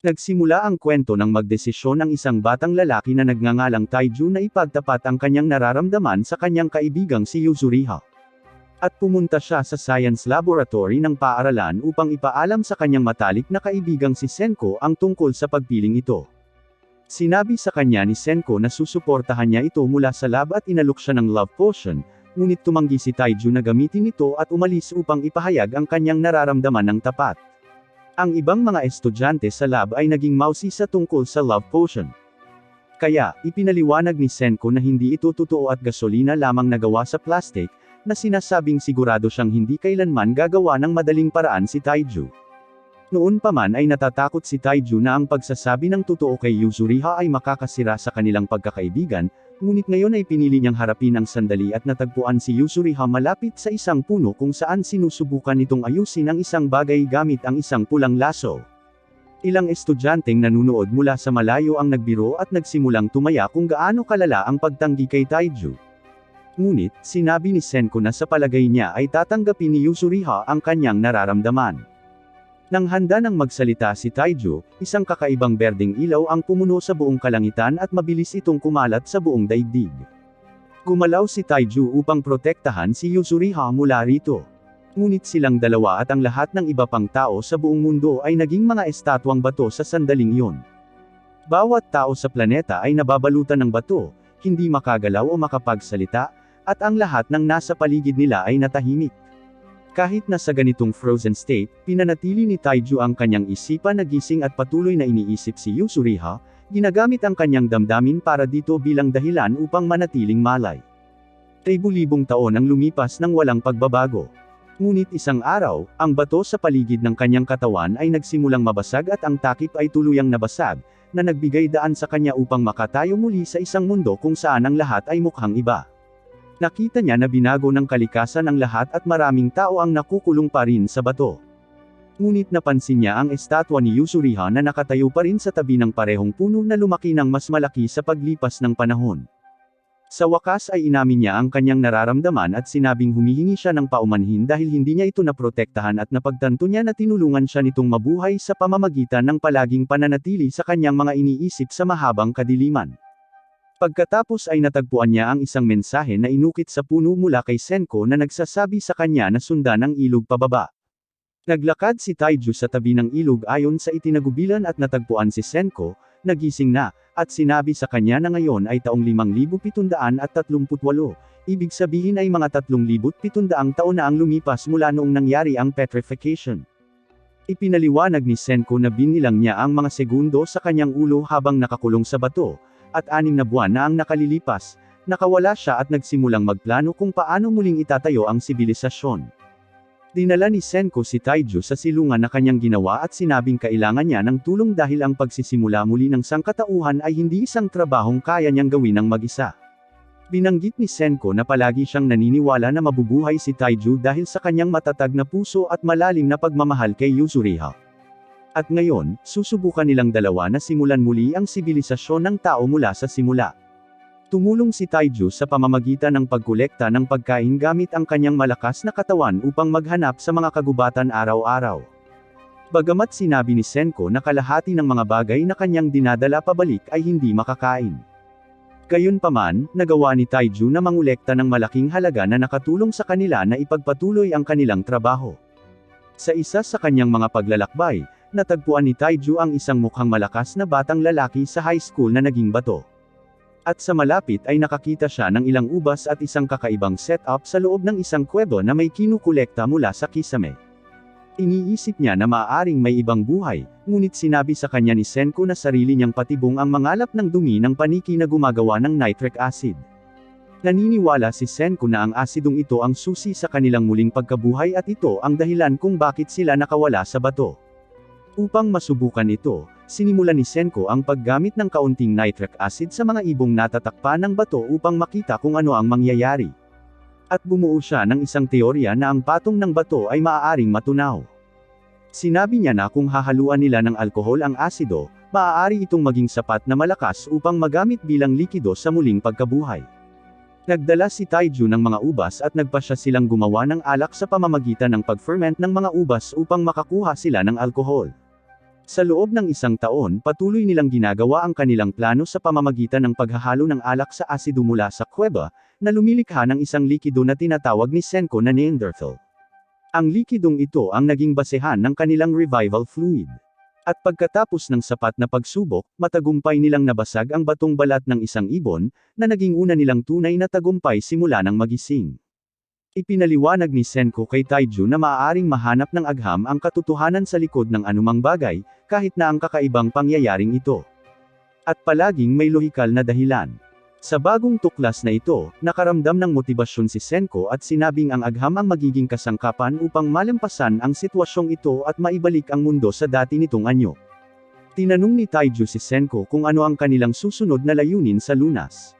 Nagsimula ang kwento ng magdesisyon ang isang batang lalaki na nagngangalang Taiju na ipagtapat ang kanyang nararamdaman sa kanyang kaibigang si Yuzuriha. At pumunta siya sa science laboratory ng paaralan upang ipaalam sa kanyang matalik na kaibigang si Senko ang tungkol sa pagpiling ito. Sinabi sa kanya ni Senko na susuportahan niya ito mula sa lab at inalok siya ng love potion, ngunit tumanggi si Taiju na gamitin ito at umalis upang ipahayag ang kanyang nararamdaman ng tapat. Ang ibang mga estudyante sa lab ay naging mousy sa tungkol sa love potion. Kaya, ipinaliwanag ni Senko na hindi ito totoo at gasolina lamang nagawa sa plastic, na sinasabing sigurado siyang hindi kailanman gagawa ng madaling paraan si Taiju. Noon pa man ay natatakot si Taiju na ang pagsasabi ng totoo kay Yuzuriha ay makakasira sa kanilang pagkakaibigan, ngunit ngayon ay pinili niyang harapin ang sandali at natagpuan si Yuzuriha malapit sa isang puno kung saan sinusubukan nitong ayusin ang isang bagay gamit ang isang pulang laso. Ilang estudyanteng nanunood mula sa malayo ang nagbiro at nagsimulang tumaya kung gaano kalala ang pagtanggi kay Taiju. Ngunit, sinabi ni Senko na sa palagay niya ay tatanggapin ni Yuzuriha ang kanyang nararamdaman. Nang handa nang magsalita si Taiju, isang kakaibang berdeng ilaw ang pumuno sa buong kalangitan at mabilis itong kumalat sa buong daigdig. Gumalaw si Taiju upang protektahan si Yuzuriha mula rito. Ngunit silang dalawa at ang lahat ng iba pang tao sa buong mundo ay naging mga estatwang bato sa sandaling iyon. Bawat tao sa planeta ay nababalutan ng bato, hindi makagalaw o makapagsalita, at ang lahat ng nasa paligid nila ay natahimik. Kahit na sa ganitong frozen state, pinanatili ni Taiju ang kanyang isipan na gising at patuloy na iniisip si Yuzuriha, ginagamit ang kanyang damdamin para dito bilang dahilan upang manatiling malay. Libu-libong taon ang lumipas nang walang pagbabago. Ngunit isang araw, ang bato sa paligid ng kanyang katawan ay nagsimulang mabasag at ang takip ay tuluyang nabasag, na nagbigay daan sa kanya upang makatayo muli sa isang mundo kung saan ang lahat ay mukhang iba. Nakita niya na binago ng kalikasan ang lahat at maraming tao ang nakukulong pa rin sa bato. Ngunit napansin niya ang estatwa ni Yuzuriha na nakatayo pa rin sa tabi ng parehong puno na lumaki ng mas malaki sa paglipas ng panahon. Sa wakas ay inamin niya ang kanyang nararamdaman at sinabing humihingi siya ng paumanhin dahil hindi niya ito naprotektahan at napagtanto niya na tinulungan siya nitong mabuhay sa pamamagitan ng palaging pananatili sa kanyang mga iniisip sa mahabang kadiliman. Pagkatapos ay natagpuan niya ang isang mensahe na inukit sa puno mula kay Senko na nagsasabi sa kanya na sundan ang ilog pababa. Naglakad si Taiju sa tabi ng ilog ayon sa itinagubilan at natagpuan si Senko, nagising na, at sinabi sa kanya na ngayon ay taong 5,738, ibig sabihin ay mga 3,700 taon na ang lumipas mula noong nangyari ang petrification. Ipinaliwanag ni Senko na binilang niya ang mga segundo sa kanyang ulo habang nakakulong sa bato, at 6 na buwan na ang nakalilipas, nakawala siya at nagsimulang magplano kung paano muling itatayo ang sibilisasyon. Dinala ni Senko si Taiju sa silungan na kanyang ginawa at sinabing kailangan niya ng tulong dahil ang pagsisimula muli ng sangkatauhan ay hindi isang trabahong kaya niyang gawin ng mag-isa. Binanggit ni Senko na palagi siyang naniniwala na mabubuhay si Taiju dahil sa kanyang matatag na puso at malalim na pagmamahal kay Yuzuriha. At ngayon, susubukan nilang dalawa na simulan muli ang sibilisasyon ng tao mula sa simula. Tumulong si Taiju sa pamamagitan ng pagkolekta ng pagkain gamit ang kanyang malakas na katawan upang maghanap sa mga kagubatan araw-araw. Bagamat sinabi ni Senko na kalahati ng mga bagay na kanyang dinadala pabalik ay hindi makakain. Gayunpaman, nagawa ni Taiju na mangolekta ng malaking halaga na nakatulong sa kanila na ipagpatuloy ang kanilang trabaho. Sa isa sa kanyang mga paglalakbay, natagpuan ni Taiju ang isang mukhang malakas na batang lalaki sa high school na naging bato. At sa malapit ay nakakita siya ng ilang ubas at isang kakaibang setup sa loob ng isang kuwebo na may kinukolekta mula sa kisame. Iniisip niya na maaaring may ibang buhay, ngunit sinabi sa kanya ni Senko na sarili niyang patibong ang mangalap ng dumi ng paniki na gumagawa ng nitric acid. Naniniwala si Senko na ang asidong ito ang susi sa kanilang muling pagkabuhay at ito ang dahilan kung bakit sila nakawala sa bato. Upang masubukan ito, sinimulan ni Senko ang paggamit ng kaunting nitric acid sa mga ibong natatakpan ng bato upang makita kung ano ang mangyayari. At bumuo siya ng isang teorya na ang patong ng bato ay maaaring matunaw. Sinabi niya na kung hahaluan nila ng alkohol ang asido, maaari itong maging sapat na malakas upang magamit bilang likido sa muling pagkabuhay. Nagdala si Taiju ng mga ubas at nagpasya silang gumawa ng alak sa pamamagitan ng pag-ferment ng mga ubas upang makakuha sila ng alkohol. Sa loob ng isang taon, patuloy nilang ginagawa ang kanilang plano sa pamamagitan ng paghahalo ng alak sa asido mula sa kuweba, na lumilikha ng isang likido na tinatawag ni Senko na Neanderthal. Ang likidong ito ang naging basehan ng kanilang revival fluid. At pagkatapos ng sapat na pagsubok, matagumpay nilang nabasag ang batong balat ng isang ibon, na naging una nilang tunay na tagumpay simula ng magising. Ipinaliwanag ni Senko kay Taiju na maaaring mahanap ng agham ang katotohanan sa likod ng anumang bagay, kahit na ang kakaibang pangyayaring ito. At palaging may lohikal na dahilan. Sa bagong tuklas na ito, nakaramdam ng motibasyon si Senko at sinabing ang agham ang magiging kasangkapan upang malampasan ang sitwasyong ito at maibalik ang mundo sa dati nitong anyo. Tinanong ni Taiju si Senko kung ano ang kanilang susunod na layunin sa lunas.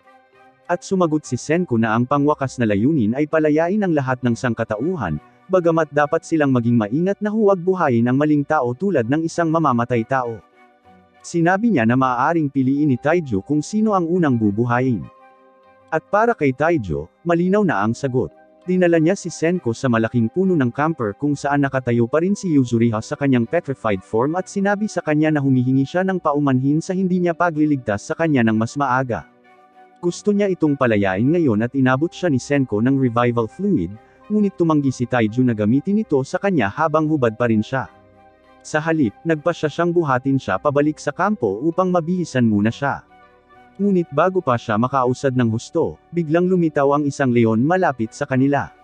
At sumagot si Senko na ang pangwakas na layunin ay palayain ang lahat ng sangkatauhan, bagamat dapat silang maging maingat na huwag buhayin ang maling tao tulad ng isang mamamatay tao. Sinabi niya na maaaring piliin ni Taiju kung sino ang unang bubuhayin. At para kay Taiju, malinaw na ang sagot. Dinala niya si Senko sa malaking puno ng camper kung saan nakatayo pa rin si Yuzuriha sa kanyang petrified form at sinabi sa kanya na humihingi siya ng paumanhin sa hindi niya pagliligtas sa kanya ng mas maaga. Gusto niya itong palayain ngayon at inabot siya ni Senko ng revival fluid, ngunit tumanggi si Taiju na gamitin ito sa kanya habang hubad pa rin siya. Sa halip, nagpasya siyang buhatin siya pabalik sa kampo upang mabihisan muna siya. Ngunit bago pa siya makausad ng husto, biglang lumitaw ang isang leon malapit sa kanila.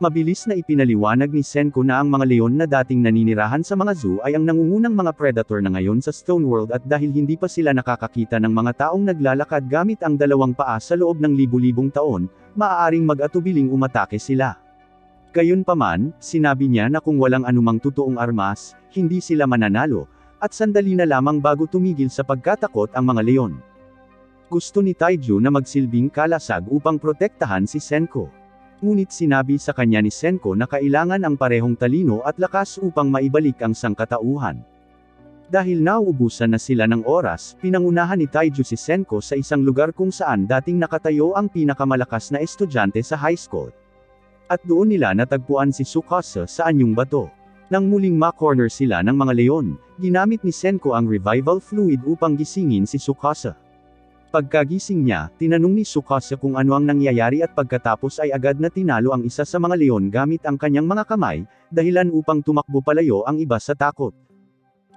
Mabilis na ipinaliwanag ni Senko na ang mga leon na dating naninirahan sa mga zoo ay ang nangungunang mga predator na ngayon sa Stone World at dahil hindi pa sila nakakakita ng mga taong naglalakad gamit ang dalawang paa sa loob ng libu-libong taon, maaaring mag-atubiling umatake sila. Gayunpaman, sinabi niya na kung walang anumang totoong armas, hindi sila mananalo, at sandali na lamang bago tumigil sa pagkatakot ang mga leon. Gusto ni Taiju na magsilbing kalasag upang protektahan si Senko. Ngunit sinabi sa kanya ni Senko na kailangan ang parehong talino at lakas upang maibalik ang sangkatauhan. Dahil nauubusan na sila ng oras, pinangunahan ni Taiju si Senko sa isang lugar kung saan dating nakatayo ang pinakamalakas na estudyante sa high school. At doon nila natagpuan si Tsukasa sa anyong bato. Nang muling ma-corner sila ng mga leon, ginamit ni Senko ang revival fluid upang gisingin si Tsukasa. Pagkagising niya, tinanong ni Tsukasa kung ano ang nangyayari at pagkatapos ay agad na tinalo ang isa sa mga leon gamit ang kanyang mga kamay, dahilan upang tumakbo palayo ang iba sa takot.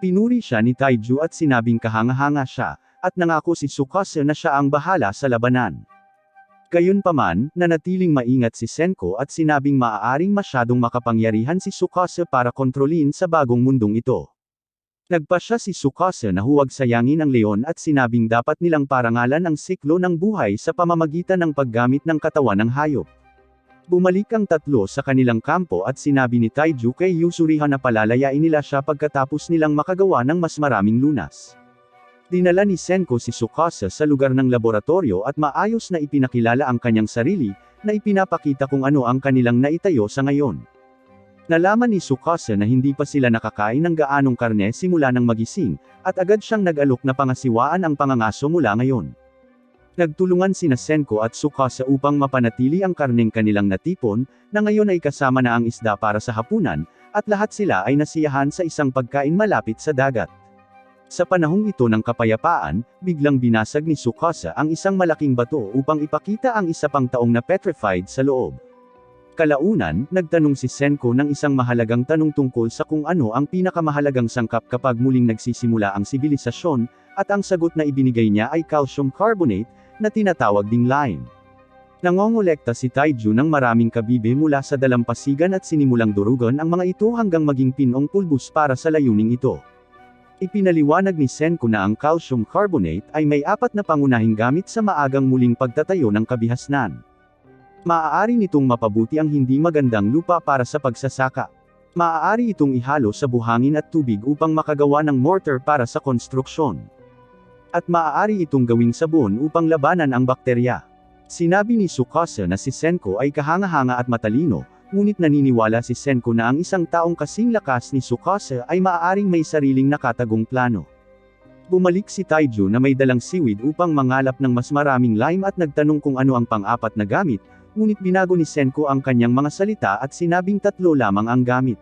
Pinuri siya ni Taiju at sinabing kahanga-hanga siya, at nangako si Tsukasa na siya ang bahala sa labanan. Gayunpaman, nanatiling maingat si Senko at sinabing maaaring masyadong makapangyarihan si Tsukasa para kontrolin sa bagong mundong ito. Nagpasya si Tsukasa na huwag sayangin ang leon at sinabing dapat nilang parangalan ang siklo ng buhay sa pamamagitan ng paggamit ng katawan ng hayop. Bumalik ang tatlo sa kanilang kampo at sinabi ni Taiju kay Yuzuriha na palalayain nila siya pagkatapos nilang makagawa ng mas maraming lunas. Dinala ni Senko si Tsukasa sa lugar ng laboratorio at maayos na ipinakilala ang kanyang sarili, na ipinapakita kung ano ang kanilang naitayo sa ngayon. Nalaman ni Tsukasa na hindi pa sila nakakain ng gaanong karne simula ng magising, at agad siyang nag-alok na pangasiwaan ang pangangaso mula ngayon. Nagtulungan sina Senko at Tsukasa upang mapanatili ang karneng kanilang natipon, na ngayon ay kasama na ang isda para sa hapunan, at lahat sila ay nasiyahan sa isang pagkain malapit sa dagat. Sa panahong ito ng kapayapaan, biglang binasag ni Tsukasa ang isang malaking bato upang ipakita ang isa pang taong na petrified sa loob. Kalaunan, nagtanong si Senko ng isang mahalagang tanong tungkol sa kung ano ang pinakamahalagang sangkap kapag muling nagsisimula ang sibilisasyon, at ang sagot na ibinigay niya ay calcium carbonate, na tinatawag ding lime. Nangongolekta si Taiju ng maraming kabibe mula sa dalampasigan at sinimulang durugan ang mga ito hanggang maging pinong pulbus para sa layuning ito. Ipinaliwanag ni Senko na ang calcium carbonate ay may 4 na pangunahing gamit sa maagang muling pagtatayo ng kabihasnan. Maaari nitong mapabuti ang hindi magandang lupa para sa pagsasaka. Maaari itong ihalo sa buhangin at tubig upang makagawa ng mortar para sa konstruksyon. At maaari itong gawing sabon upang labanan ang bakterya. Sinabi ni Tsukasa na si Senko ay kahanga-hanga at matalino, ngunit naniniwala si Senko na ang isang taong kasing lakas ni Tsukasa ay maaaring may sariling nakatagong plano. Bumalik si Taiju na may dalang seaweed upang mangalap ng mas maraming lime at nagtanong kung ano ang pang-4 na gamit, ngunit binago ni Senko ang kanyang mga salita at sinabing 3 lamang ang gamit.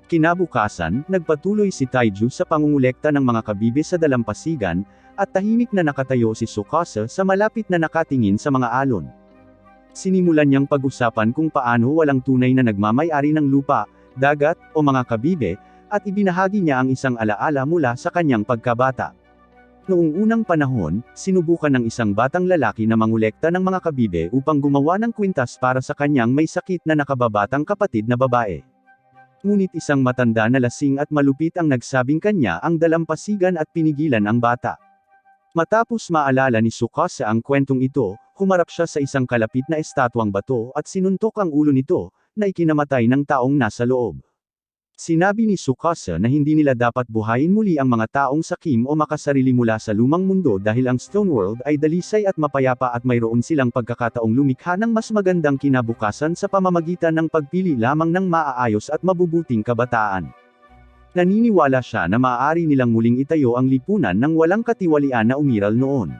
Kinabukasan, nagpatuloy si Taiju sa pangungulekta ng mga kabibe sa dalampasigan, at tahimik na nakatayo si Tsukasa sa malapit na nakatingin sa mga alon. Sinimulan niyang pag-usapan kung paano walang tunay na nagmamay-ari ng lupa, dagat, o mga kabibe, at ibinahagi niya ang isang alaala mula sa kanyang pagkabata. Noong unang panahon, sinubukan ng isang batang lalaki na mangolekta ng mga kabibe upang gumawa ng kwintas para sa kanyang may sakit na nakababatang kapatid na babae. Ngunit isang matanda na lasing at malupit ang nagsabing kanya ang dalampasigan at pinigilan ang bata. Matapos maalala ni Tsukasa ang kwentong ito, humarap siya sa isang kalapit na estatwang bato at sinuntok ang ulo nito, na ikinamatay ng taong nasa loob. Sinabi ni Tsukasa na hindi nila dapat buhayin muli ang mga taong sakim o makasarili mula sa lumang mundo dahil ang Stone World ay dalisay at mapayapa at mayroon silang pagkakataong lumikha ng mas magandang kinabukasan sa pamamagitan ng pagpili lamang ng maaayos at mabubuting kabataan. Naniniwala siya na maaari nilang muling itayo ang lipunan ng walang katiwalian na umiral noon.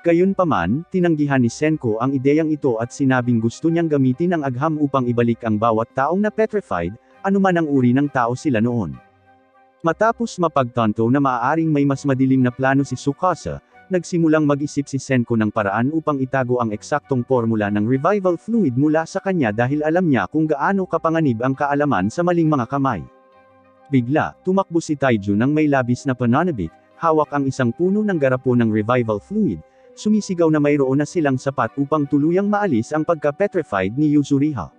Gayunpaman, tinanggihan ni Senko ang ideyang ito at sinabing gusto niyang gamitin ang agham upang ibalik ang bawat taong na petrified, anuman ang uri ng tao sila noon. Matapos mapagtanto na maaaring may mas madilim na plano si Tsukasa, nagsimulang mag-isip si Senko ng paraan upang itago ang eksaktong formula ng revival fluid mula sa kanya dahil alam niya kung gaano kapanganib ang kaalaman sa maling mga kamay. Bigla, tumakbo si Taiju ng may labis na pananabik, hawak ang isang puno ng garapon ng revival fluid, sumisigaw na mayroon na silang sapat upang tuluyang maalis ang pagka-petrified ni Yuzuriha.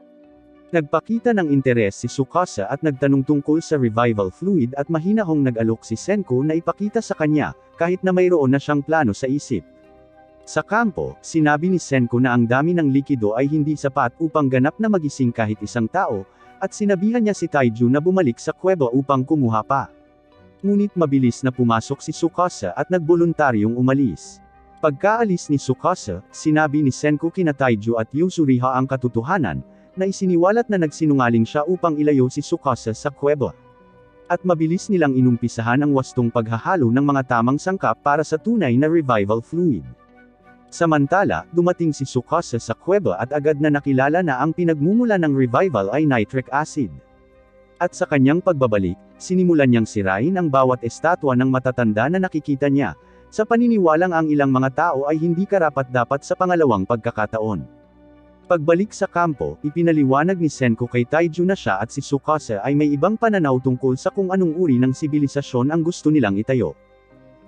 Nagpakita ng interes si Tsukasa at nagtanong tungkol sa revival fluid at mahinahong nag-alok si Senko na ipakita sa kanya, kahit na mayroon na siyang plano sa isip. Sa kampo, sinabi ni Senko na ang dami ng likido ay hindi sapat upang ganap na magising kahit isang tao, at sinabihan niya si Taiju na bumalik sa kuweba upang kumuha pa. Ngunit mabilis na pumasok si Tsukasa at nagboluntaryong umalis. Pagkaalis ni Tsukasa, sinabi ni Senko kina Taiju at Yuzuriha ang katotohanan, na isiniwalat na nagsinungaling siya upang ilayo si Tsukasa sa kuweba. At mabilis nilang inumpisahan ang wastong paghahalo ng mga tamang sangkap para sa tunay na revival fluid. Samantala, dumating si Tsukasa sa kuweba at agad na nakilala na ang pinagmumula ng revival ay nitric acid. At sa kanyang pagbabalik, sinimulan niyang sirain ang bawat estatwa ng matatanda na nakikita niya, sa paniniwalang ang ilang mga tao ay hindi karapat-dapat sa pangalawang pagkakataon. Pagbalik sa kampo, ipinaliwanag ni Senko kay Taiju na siya at si Tsukasa ay may ibang pananaw tungkol sa kung anong uri ng sibilisasyon ang gusto nilang itayo.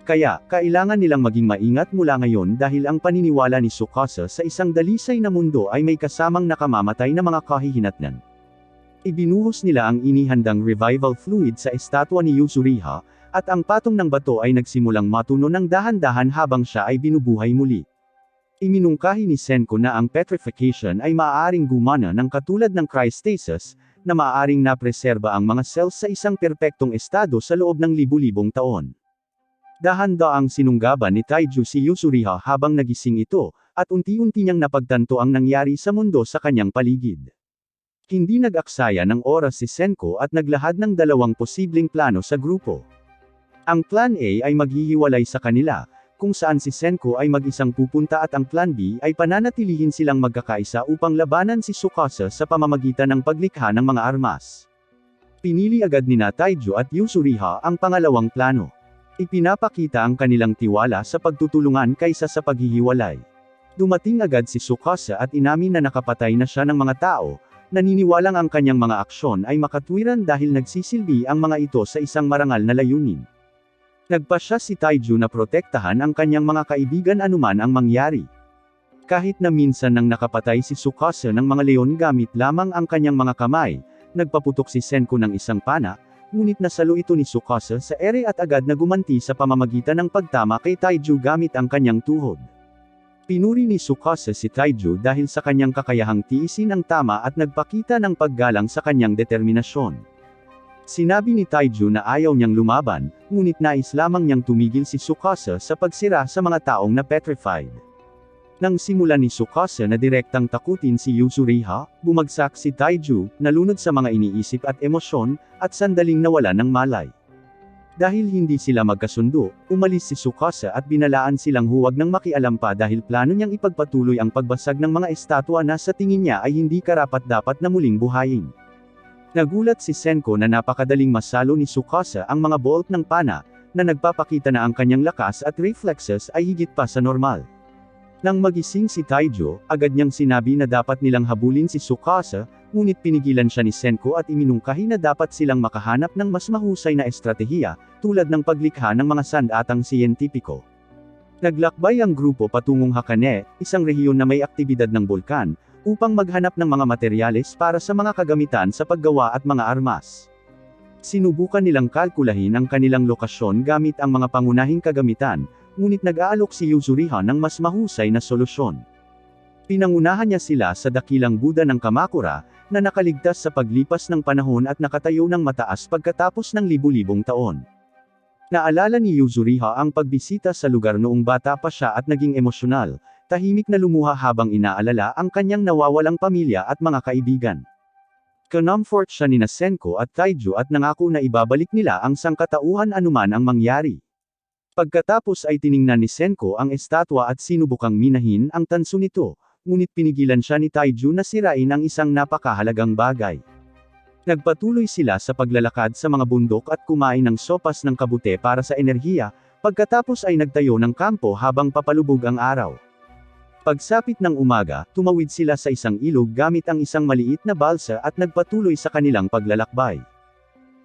Kaya, kailangan nilang maging maingat mula ngayon dahil ang paniniwala ni Tsukasa sa isang dalisay na mundo ay may kasamang nakamamatay na mga kahihinatnan. Ibinuhos nila ang inihandang revival fluid sa estatwa ni Yuzuriha, at ang patong ng bato ay nagsimulang matuno ng dahan-dahan habang siya ay binubuhay muli. Iminungkahi ni Senko na ang petrification ay maaaring gumana ng katulad ng cryostasis, na maaaring napreserba ang mga cells sa isang perpektong estado sa loob ng libu-libong taon. Dahan-daang sinunggaban ni Taiju si Yuzuriha habang nagising ito, at unti-unti niyang napagtanto ang nangyari sa mundo sa kanyang paligid. Hindi nag-aksaya ng oras si Senko at naglahad ng dalawang posibleng plano sa grupo. Ang Plan A ay maghihiwalay sa kanila, kung saan si Senko ay mag-isang pupunta at ang Plan B ay pananatilihin silang magkakaisa upang labanan si Tsukasa sa pamamagitan ng paglikha ng mga armas. Pinili agad ni Taiju at Yuzuriha ang pangalawang plano. Ipinapakita ang kanilang tiwala sa pagtutulungan kaysa sa paghihiwalay. Dumating agad si Tsukasa at inamin na nakapatay na siya ng mga tao, naniniwalang ang kanyang mga aksyon ay makatwiran dahil nagsisilbi ang mga ito sa isang marangal na layunin. Nagpasya si Taiju na protektahan ang kanyang mga kaibigan anuman ang mangyari. Kahit na minsan nang nakapatay si Tsukasa ng mga leon gamit lamang ang kanyang mga kamay, nagpaputok si Senko ng isang pana, ngunit nasalo ito ni Tsukasa sa ere at agad na gumanti sa pamamagitan ng pagtama kay Taiju gamit ang kanyang tuhod. Pinuri ni Tsukasa si Taiju dahil sa kanyang kakayahang tiisin ang tama at nagpakita ng paggalang sa kanyang determinasyon. Sinabi ni Taiju na ayaw niyang lumaban, ngunit nais lamang niyang tumigil si Tsukasa sa pagsira sa mga taong na petrified. Nang simulan ni Tsukasa na direktang takutin si Yuzuriha, bumagsak si Taiju, nalunod sa mga iniisip at emosyon, at sandaling nawala ng malay. Dahil hindi sila magkasundo, umalis si Tsukasa at binalaan silang huwag nang makialam pa dahil plano niyang ipagpatuloy ang pagbasag ng mga estatwa na sa tingin niya ay hindi karapat-dapat na muling buhayin. Nagulat si Senko na napakadaling masalo ni Tsukasa ang mga bolt ng pana, na nagpapakita na ang kanyang lakas at reflexes ay higit pa sa normal. Nang magising si Taijo, agad niyang sinabi na dapat nilang habulin si Tsukasa, ngunit pinigilan siya ni Senko at iminungkahi na dapat silang makahanap ng mas mahusay na estratehiya, tulad ng paglikha ng mga sandatang siyentipiko. Naglakbay ang grupo patungong Hakane, isang rehiyon na may aktibidad ng bulkan, upang maghanap ng mga materyales para sa mga kagamitan sa paggawa at mga armas. Sinubukan nilang kalkulahin ang kanilang lokasyon gamit ang mga pangunahing kagamitan, ngunit nag-aalok si Yuzuriha ng mas mahusay na solusyon. Pinangunahan niya sila sa dakilang Buddha ng Kamakura, na nakaligtas sa paglipas ng panahon at nakatayo ng mataas pagkatapos ng libu-libong taon. Naalala ni Yuzuriha ang pagbisita sa lugar noong bata pa siya at naging emosyonal, tahimik na lumuha habang inaalala ang kanyang nawawalang pamilya at mga kaibigan. Kinomfort siya nina Senko at Taijo at nangako na ibabalik nila ang sangkatauhan anuman ang mangyari. Pagkatapos ay tiningnan ni Senko ang estatwa at sinubukang minahin ang tanso nito, ngunit pinigilan siya ni Taijo na sirain ang isang napakahalagang bagay. Nagpatuloy sila sa paglalakad sa mga bundok at kumain ng sopas ng kabute para sa enerhiya, pagkatapos ay nagtayo ng kampo habang papalubog ang araw. Pagsapit ng umaga, tumawid sila sa isang ilog gamit ang isang maliit na balsa at nagpatuloy sa kanilang paglalakbay.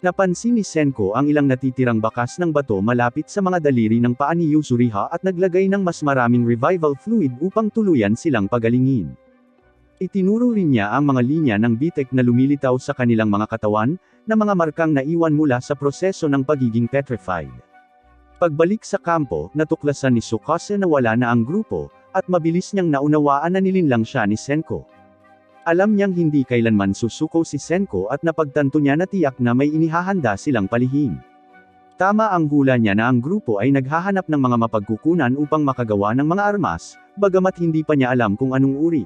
Napansin ni Senko ang ilang natitirang bakas ng bato malapit sa mga daliri ng paa ni Yuzuriha at naglagay ng mas maraming revival fluid upang tuluyan silang pagalingin. Itinuro rin niya ang mga linya ng bitek na lumilitaw sa kanilang mga katawan, na mga markang naiwan mula sa proseso ng pagiging petrified. Pagbalik sa kampo, natuklasan ni Tsukasa na wala na ang grupo, at mabilis niyang naunawaan na nilinlang siya ni Senko. Alam niyang hindi kailanman susuko si Senko at napagtanto niya na tiyak na may inihahanda silang palihim. Tama ang hula niya na ang grupo ay naghahanap ng mga mapagkukunan upang makagawa ng mga armas, bagamat hindi pa niya alam kung anong uri.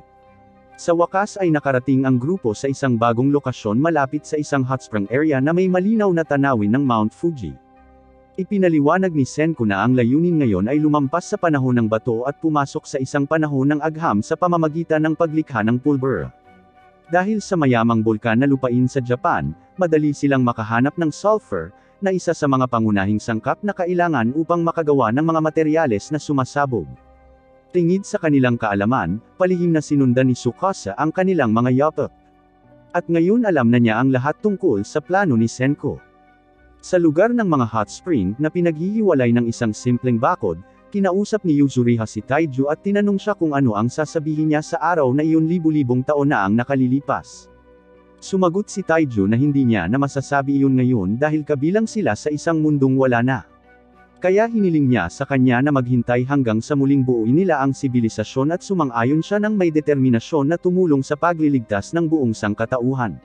Sa wakas ay nakarating ang grupo sa isang bagong lokasyon malapit sa isang hot spring area na may malinaw na tanawin ng Mount Fuji. Ipinaliwanag ni Senko na ang layunin ngayon ay lumampas sa panahon ng bato at pumasok sa isang panahon ng agham sa pamamagitan ng paglikha ng pulbura. Dahil sa mayamang bulkan na lupain sa Japan, madali silang makahanap ng sulfur, na isa sa mga pangunahing sangkap na kailangan upang makagawa ng mga materyales na sumasabog. Tingid sa kanilang kaalaman, palihim na sinundan ni Tsukasa ang kanilang mga yapak. At ngayon alam na niya ang lahat tungkol sa plano ni Senko. Sa lugar ng mga hot spring na pinaghihiwalay ng isang simpleng bakod, kinausap ni Yuzuriha si Taijo at tinanong siya kung ano ang sasabihin niya sa araw na iyon libu-libong taon na ang nakalilipas. Sumagot si Taijo na hindi niya na masasabi iyon ngayon dahil kabilang sila sa isang mundong wala na. Kaya hiniling niya sa kanya na maghintay hanggang sa muling buuin nila ang sibilisasyon at sumang-ayon siya ng may determinasyon na tumulong sa pagliligtas ng buong sangkatauhan.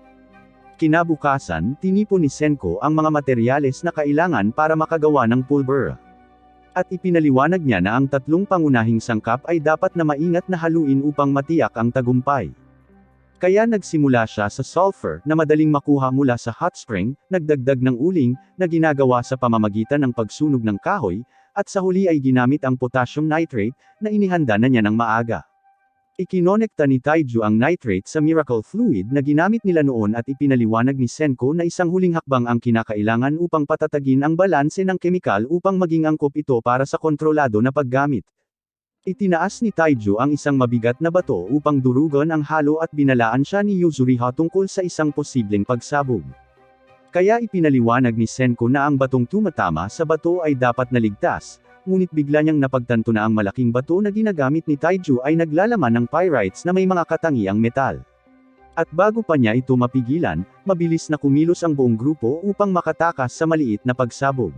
Kinabukasan, tinipon ni Senko ang mga materyales na kailangan para makagawa ng pulbura. At ipinaliwanag niya na ang tatlong pangunahing sangkap ay dapat na maingat na haluin upang matiyak ang tagumpay. Kaya nagsimula siya sa sulfur, na madaling makuha mula sa hot spring, nagdagdag ng uling, na ginagawa sa pamamagitan ng pagsunog ng kahoy, at sa huli ay ginamit ang potassium nitrate, na inihanda na niya ng maaga. Ikinonekta ni Taijo ang nitrate sa miracle fluid na ginamit nila noon at ipinaliwanag ni Senko na isang huling hakbang ang kinakailangan upang patatagin ang balanse ng kemikal upang maging angkop ito para sa kontrolado na paggamit. Itinaas ni Taijo ang isang mabigat na bato upang durugan ang halo at binalaan siya ni Yuzuriha tungkol sa isang posibleng pagsabog. Kaya ipinaliwanag ni Senko na ang batong tumatama sa bato ay dapat naligtas, ngunit bigla niyang napagtanto na ang malaking bato na ginagamit ni Taijo ay naglalaman ng pyrites na may mga katangiang metal. At bago pa niya ito mapigilan, mabilis na kumilos ang buong grupo upang makatakas sa maliit na pagsabog.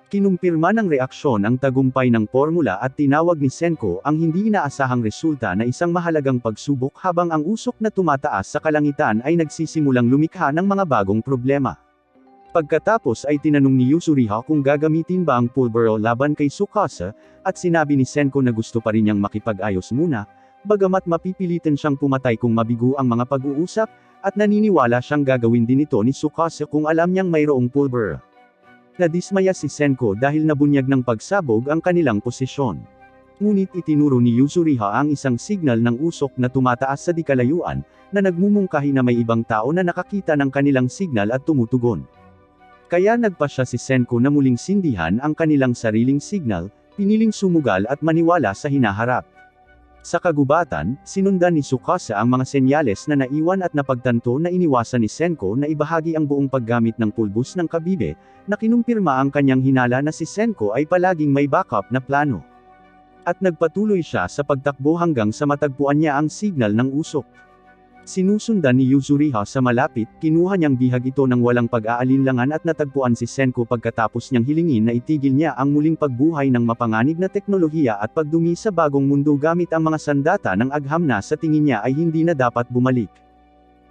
Kinumpirma ng reaksyon ang tagumpay ng formula at tinawag ni Senko ang hindi inaasahang resulta na isang mahalagang pagsubok habang ang usok na tumataas sa kalangitan ay nagsisimulang lumikha ng mga bagong problema. Pagkatapos ay tinanong ni Yuzuriha kung gagamitin ba ang pulbura laban kay Tsukasa, at sinabi ni Senko na gusto pa rin niyang makipag-ayos muna, bagamat mapipilitan siyang pumatay kung mabigo ang mga pag-uusap, at naniniwala siyang gagawin din ito ni Tsukasa kung alam niyang mayroong pulbura. Nadismaya si Senko dahil nabunyag ng pagsabog ang kanilang posisyon. Ngunit itinuro ni Yuzuriha ang isang signal ng usok na tumataas sa dikalayuan, na nagmumungkahi na may ibang tao na nakakita ng kanilang signal at tumutugon. Kaya nagpasya si Senko na muling sindihan ang kanilang sariling signal, piniling sumugal at maniwala sa hinaharap. Sa kagubatan, sinundan ni Tsukasa ang mga senyales na naiwan at napagtanto na iniwasan ni Senko na ibahagi ang buong paggamit ng pulbos ng kabibe, na kinumpirma ang kanyang hinala na si Senko ay palaging may backup na plano. At nagpatuloy siya sa pagtakbo hanggang sa matagpuan niya ang signal ng usok. Sinusundan ni Yuzuriha sa malapit, kinuha niyang bihag ito ng walang pag-aalinlangan at natagpuan si Senko pagkatapos niyang hilingin na itigil niya ang muling pagbuhay ng mapanganib na teknolohiya at pagdumi sa bagong mundo gamit ang mga sandata ng agham na sa tingin niya ay hindi na dapat bumalik.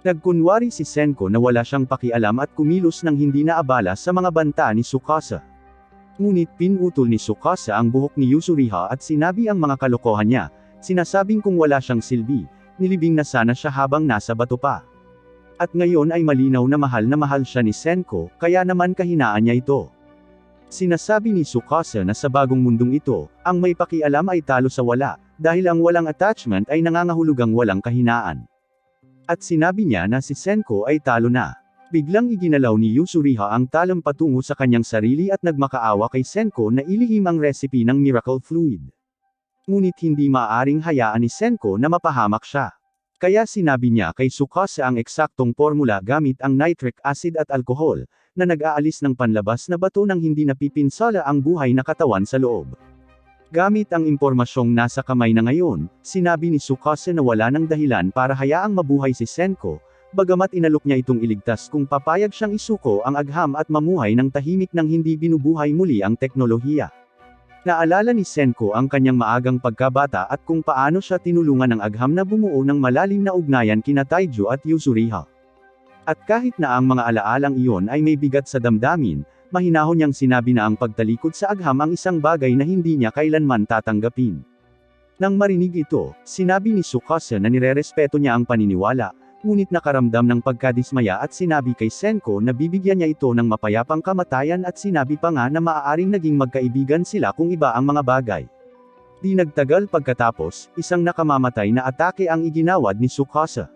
Nagkunwari si Senko na wala siyang pakialam at kumilos ng hindi naabala sa mga banta ni Tsukasa. Ngunit pinutol ni Tsukasa ang buhok ni Yuzuriha at sinabi ang mga kalokohan niya, sinasabing kung wala siyang silbi, nilibing na sana siya habang nasa bato pa. At ngayon ay malinaw na mahal siya ni Senko, kaya naman kahinaan niya ito. Sinasabi ni Tsukasa na sa bagong mundong ito, ang may pakialam ay talo sa wala, dahil ang walang attachment ay nangangahulugang walang kahinaan. At sinabi niya na si Senko ay talo na. Biglang iginalaw ni Yuzuriha ang talam patungo sa kanyang sarili at nagmakaawa kay Senko na ilihim ang recipe ng miracle fluid. Ngunit hindi maaaring hayaan ni Senko na mapahamak siya. Kaya sinabi niya kay Tsukasa ang eksaktong formula gamit ang nitric acid at alkohol, na nag-aalis ng panlabas na bato nang hindi napipinsala ang buhay na katawan sa loob. Gamit ang impormasyong nasa kamay na ngayon, sinabi ni Tsukasa na wala ng dahilan para hayaang mabuhay si Senko, bagamat inalok niya itong iligtas kung papayag siyang isuko ang agham at mamuhay ng tahimik nang hindi binubuhay muli ang teknolohiya. Naalala ni Senko ang kanyang maagang pagkabata at kung paano siya tinulungan ng agham na bumuo ng malalim na ugnayan kina Taiju at Yuzuriha. At kahit na ang mga alaalang iyon ay may bigat sa damdamin, mahinahon niyang sinabi na ang pagtalikod sa agham ang isang bagay na hindi niya kailanman tatanggapin. Nang marinig ito, sinabi ni Tsukasa na nirerespeto niya ang paniniwala, ngunit nakaramdam ng pagkadismaya at sinabi kay Senko na bibigyan niya ito ng mapayapang kamatayan at sinabi pa nga na maaaring naging magkaibigan sila kung iba ang mga bagay. Di nagtagal pagkatapos, isang nakamamatay na atake ang iginawad ni Tsukasa.